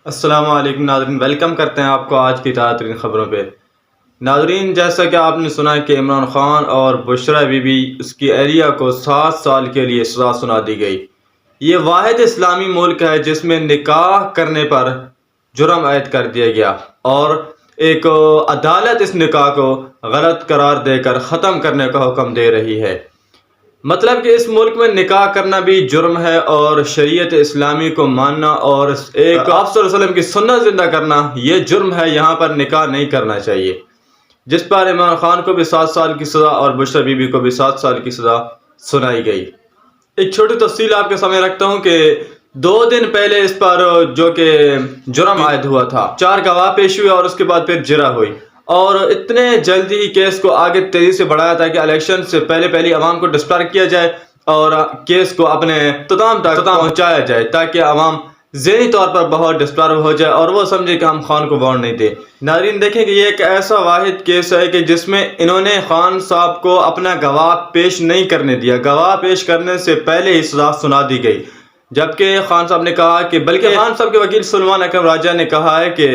السلام علیکم ناظرین، ویلکم کرتے ہیں آپ کو آج کی تازہ ترین خبروں پہ۔ ناظرین، جیسا کہ آپ نے سنا کہ عمران خان اور بشرا بی بی اس کی اہلیہ کو 7 سال کے لیے سزا سنا دی گئی۔ یہ واحد اسلامی ملک ہے جس میں نکاح کرنے پر جرم عائد کر دیا گیا اور ایک عدالت اس نکاح کو غلط قرار دے کر ختم کرنے کا حکم دے رہی ہے۔ مطلب کہ اس ملک میں نکاح کرنا بھی جرم ہے اور شریعت اسلامی کو ماننا اور ایک آپ صلی اللہ علیہ وسلم کی سنت زندہ کرنا یہ جرم ہے۔ یہاں پر نکاح نہیں کرنا چاہیے، جس پر عمران خان کو بھی 7 سال کی سزا اور بشرا بی بی کو بھی 7 سال کی سزا سنائی گئی۔ ایک چھوٹی تفصیل آپ کے سامنے رکھتا ہوں کہ 2 دن پہلے اس پر جو کہ جرم عائد ہوا تھا، 4 گواہ پیش ہوئے اور اس کے بعد پھر جرا ہوئی، اور اتنے جلدی ہی کیس کو آگے تیزی سے بڑھایا تھا کہ الیکشن سے پہلے عوام کو ڈسٹریکٹ کیا جائے اور کیس کو اپنے اختتام تک پہنچایا جائے تاکہ عوام ذہنی طور پر بہت ڈسٹرب ہو جائے اور وہ سمجھے کہ ہم خان کو ووٹ نہیں دیں۔ ناظرین دیکھیں کہ یہ ایک ایسا واحد کیس ہے کہ جس میں انہوں نے خان صاحب کو اپنا گواہ پیش نہیں کرنے دیا، گواہ پیش کرنے سے پہلے ہی سزا سنا دی گئی، جبکہ خان صاحب نے کہا کہ بلکہ خان صاحب کے وکیل سلمان اکرم راجہ نے کہا ہے کہ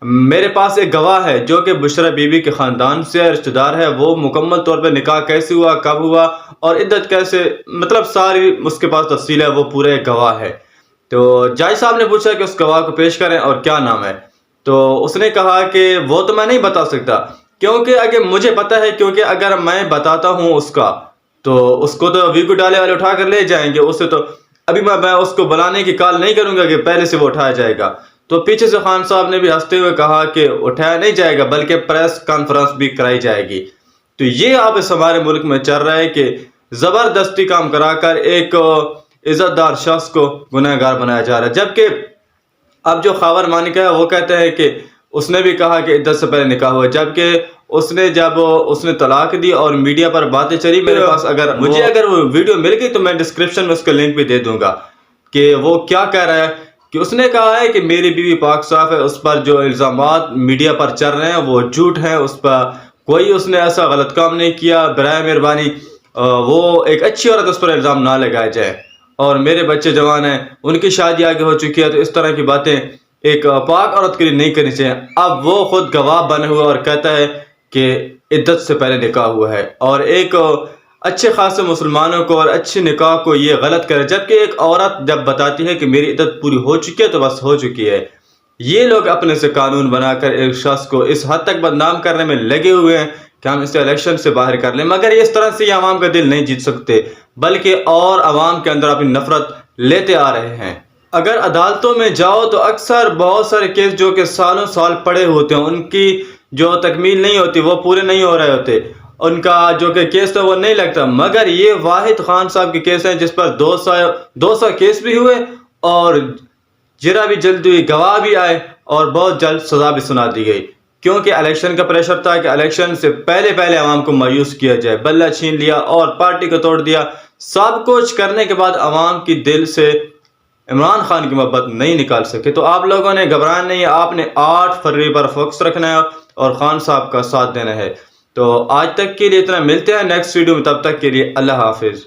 میرے پاس ایک گواہ ہے جو کہ بشرا بی بی کے خاندان سے رشتہ دار ہے، وہ مکمل طور پہ نکاح کیسے ہوا، کب ہوا اور عدت کیسے، مطلب ساری اس کے پاس تفصیل ہے، وہ پورے گواہ ہے۔ تو جج صاحب نے پوچھا کہ اس گواہ کو پیش کریں اور کیا نام ہے، تو اس نے کہا کہ وہ تو میں نہیں بتا سکتا کیونکہ اگر مجھے پتا ہے، کیونکہ اگر میں بتاتا ہوں اس کا تو اس کو تو ویگو ڈالے والے اٹھا کر لے جائیں گے، اسے تو ابھی میں اس کو بلانے کی کال نہیں کروں گا کہ پہلے سے وہ اٹھایا جائے گا۔ تو پیچھے سے خان صاحب نے بھی ہنستے ہوئے کہا کہ اٹھایا نہیں جائے گا بلکہ پریس کانفرنس بھی کرائی جائے گی۔ تو یہ آپ اس ہمارے ملک میں چل رہا ہے کہ زبردستی کام کرا کر ایک عزت دار شخص کو گناہ گار بنایا جا رہا ہے، جبکہ اب جو خاور مانکا ہے وہ کہتے ہیں کہ اس نے بھی کہا کہ عدت سے پہلے نکاح ہوا، جبکہ جب اس نے طلاق دی اور میڈیا پر باتیں چلی، میرے پاس اگر وہ ویڈیو مل گئی تو میں ڈسکرپشن میں اس کا لنک بھی دے دوں گا کہ وہ کیا کہہ رہا ہے، کہ اس نے کہا ہے کہ میری بیوی پاک صاف ہے، اس پر جو الزامات میڈیا پر چل رہے ہیں وہ جھوٹ ہیں، اس پر کوئی اس نے ایسا غلط کام نہیں کیا، برائے مہربانی وہ ایک اچھی عورت اس پر الزام نہ لگائے جائے، اور میرے بچے جوان ہیں، ان کی شادی آگے ہو چکی ہے، تو اس طرح کی باتیں ایک پاک عورت کے لیے نہیں کرنی چاہیے۔ اب وہ خود گواہ بنے ہوا اور کہتا ہے کہ عدت سے پہلے نکاح ہوا ہے، اور ایک اچھے خاصے مسلمانوں کو اور اچھے نکاح کو یہ غلط کرے، جبکہ ایک عورت جب بتاتی ہے کہ میری عدت پوری ہو چکی ہے تو بس ہو چکی ہے۔ یہ لوگ اپنے سے قانون بنا کر ایک شخص کو اس حد تک بدنام کرنے میں لگے ہوئے ہیں کہ ہم اسے الیکشن سے باہر کر لیں، مگر اس طرح سے یہ عوام کا دل نہیں جیت سکتے بلکہ اور عوام کے اندر اپنی نفرت لیتے آ رہے ہیں۔ اگر عدالتوں میں جاؤ تو اکثر بہت سارے کیس جو کہ سالوں سال پڑے ہوتے ہیں، ان کی جو تکمیل نہیں ہوتی، وہ پورے نہیں ہو رہے ہوتے، ان کا جو کہ کیس تھا وہ نہیں لگتا، مگر یہ واحد خان صاحب کے کیس ہیں جس پر 200 کیس بھی ہوئے اور جرا بھی جلد ہوئی، گواہ بھی آئے اور بہت جلد سزا بھی سنا دی گئی، کیونکہ الیکشن کا پریشر تھا کہ الیکشن سے پہلے عوام کو مایوس کیا جائے، بلہ چھین لیا اور پارٹی کو توڑ دیا۔ سب کچھ کرنے کے بعد عوام کی دل سے عمران خان کی محبت نہیں نکال سکے۔ تو آپ لوگوں نے گھبرانا نہیں ہے، آپ نے 8 فروری پر فوکس رکھنا ہے اور خان صاحب کا ساتھ دینا ہے۔ تو آج تک کے لیے اتنا، ملتے ہیں نیکسٹ ویڈیو میں، تب تک کے لیے اللہ حافظ۔